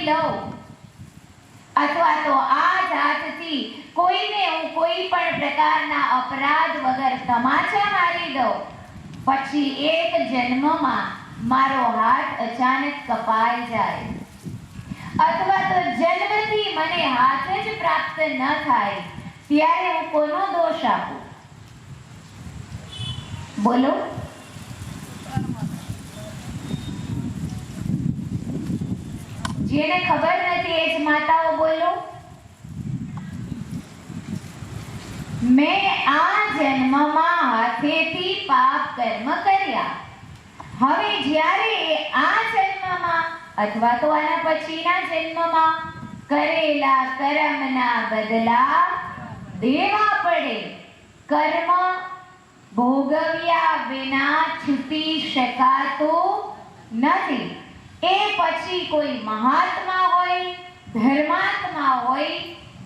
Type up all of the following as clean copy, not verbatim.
મારી લઉં અથવા તો આ જાતથી કોઈને હું કોઈ પણ પ્રકારના અપરાધ વગર તમાચા મારી દઉં, પછી એક જન્મમાં મારો હાથ અચાનક કપાઈ જાય અથવા તો જન્મથી મને હાથ જ પ્રાપ્ત ન થાય, ત્યારે હું કોનો દોષ આપું? બોલો. જેને ખબર નથી એ જ માતાઓ બોલો. મેં આ જન્મમાં હાથેથી પાપ કર્મ કર્યા, હવે જ્યારે આ જન્મમાં અથવા તો આના પછીના જન્મમાં કરેલા કર્મના બદલા દેવા પડે. કર્મ ભોગવ્યા વિના છૂટી શકાતું નથી. એ પછી કોઈ મહાત્મા હોય, ધર્માત્મા હોય,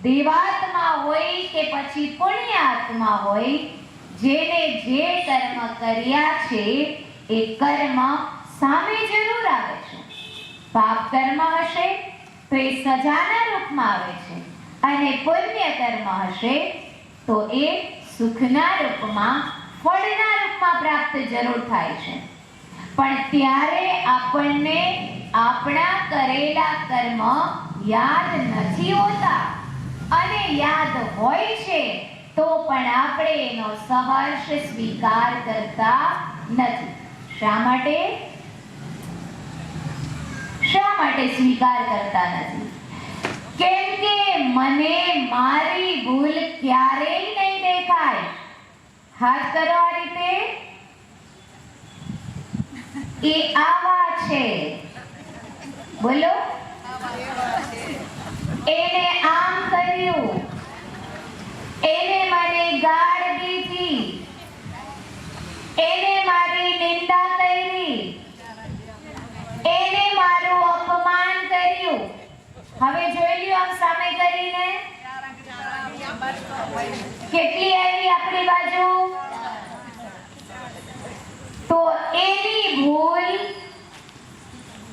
દેવાત્મા હોય કે પછી પુણ્યાત્મા હોય, જેને જે કર્મ કર્યા છે એ કર્મ સામે જરૂર આવે છે. પાપ કર્મ હશે તો એ સજાના રૂપમાં આવે છે, અને પુણ્ય કર્મ હશે તો એ સુખના રૂપમાં, ફળના રૂપમાં પ્રાપ્ત જરૂર થાય છે. પણ ત્યારે આપણને આપણા કરેલા કર્મ યાદ નથી હોતા, અને યાદ હોય છે તો પણ આપણે એનો સહર્ષ સ્વીકાર કરતા નથી. શા માટે સ્વીકાર કરતા નથી? કેમ કે મને મારી ભૂલ ક્યારેય નહીં દેખાય. હાથ કરો આ રીતે. એ આવા છે, બોલો. એને આમ કર્યું, એને મને ગાળ દીધી, એને મારી નિંદા કરી, એને મારું અપમાન કર્યું. હવે જોઈ લ્યો આમ સામે કરીને કેટલી આવી આપણી બાજુ. તો એની ભૂલ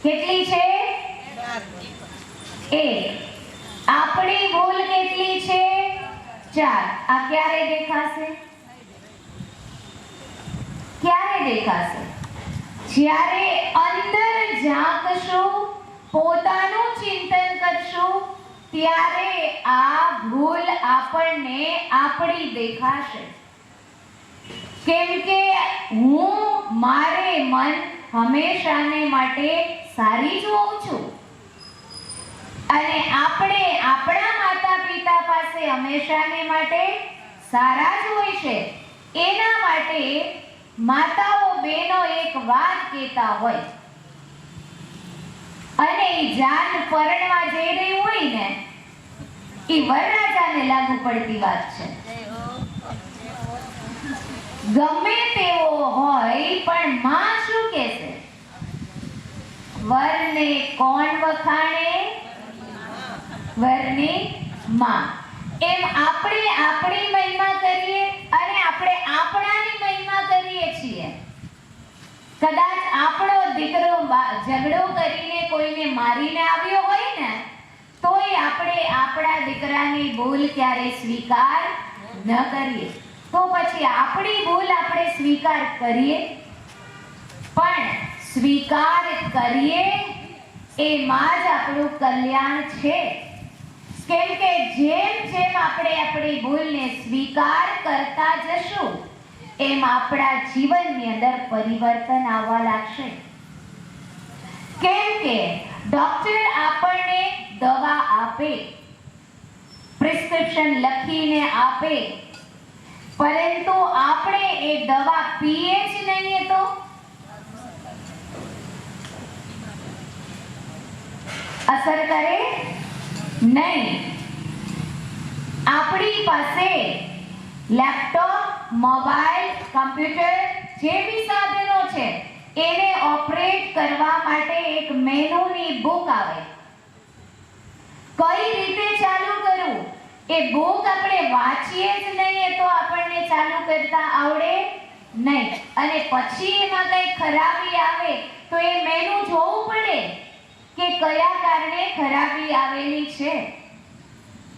કેટલી છે? એક. આપણી ભૂલ કેટલી છે? 4. આ ક્યારે દેખાશે? ક્યારે દેખાશે? જ્યારે અંદર ઝાંકશું, પોતાનું ચિંતન કરશું, ત્યારે આ ભૂલ આપણને આપણી દેખાશે. કેમ કે હું મારે મન હંમેશાને માટે સારી જ હોઉં છું, અને આપણે આપણા માતા પિતા પાસે હંમેશાને માટે સારા જ હોય છે. એના માટે માતાઓ બહેનો એક વાત કહેતા હોય, અને જાન પરણવા જઈ રહી હોય ને, એ વરરાજાને લાગુ પડતી વાત છે. ગમે તેવો હોય પણ માં શું કહેશે? વરને કોણ વખાણે? વરની માં. એમ આપણે આપણી મહિમા કરીએ અને આપણે આપણાની મહિમા કરીએ છીએ. કદાચ આપણો દીકરો ઝઘડો કરીને કોઈને મારીને આવ્યો હોય ને, તોય આપણે આપણા દીકરાની ભૂલ ક્યારે સ્વીકાર ન કરીએ. તો પછી આપણી ભૂલ આપણે સ્વીકાર કરીએ, પણ સ્વીકાર કરીએ એમાં જ આપણું કલ્યાણ છે. કેમ કે જેમ જેમ આપણે આપણી ભૂલને સ્વીકાર કરતા જશું, એમ આપણા જીવનની અંદર પરિવર્તન આવવા લાગશે. કેમ કે ડોક્ટર આપણને દવા આપે, પ્રિસ્ક્રિપ્શન લખીને આપે, પરંતુ આપણે એ દવા પીએ જ નહીં તો અસર કરે નહીં. આપણી પાસે લેપટોપ, મોબાઈલ, કમ્પ્યુટર જે બી સાધનો છે, એને ઓપરેટ કરવા માટે એક મેનુની બુક આવે. કઈ રીતે ચાલુ કરવું એ બુક આપણે વાંચીએ જ નહીં તો આપણને ચાલુ કરતા આવડે નહીં, અને પછી એમાં કઈ ખરાબી આવે તો એ મેનુ જોવું પડે કે કયા કારણે ખરાબી આવેલી છે.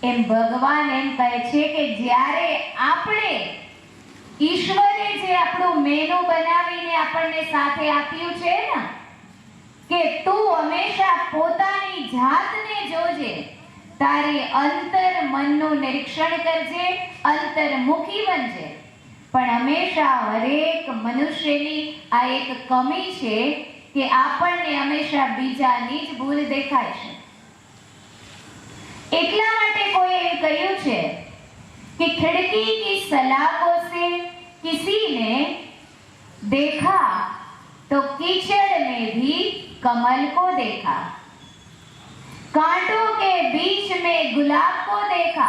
એમ ભગવાન એમ કહે છે કે જ્યારે આપણે ઈશ્વરે જે આપણું મેનુ બનાવીને આપણને સાથે આપ્યું છે ને કે તું હંમેશા પોતાની જાતને જોજે, તારી અંતર મનનું નિરીક્ષણ કરજે, અંતર્મુખી બનજે. પણ હંમેશા હરેક મનુષ્યની આ એક કમી છે કે આપણને હંમેશા બીજાની જ ભૂલ દેખાય છે. એટલા માટે કોઈ એમ કહ્યું છે कि खिड़की की सलाखों से किसी ने देखा तो कीचड़ में भी कमल को देखा, कांटों के बीच में गुलाब को देखा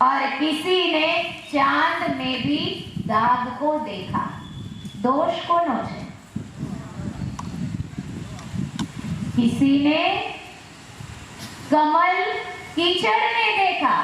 और किसी ने चांद में भी दाग को देखा. दोष कोનો છે? किसी ने कमल कीचड़ में देखा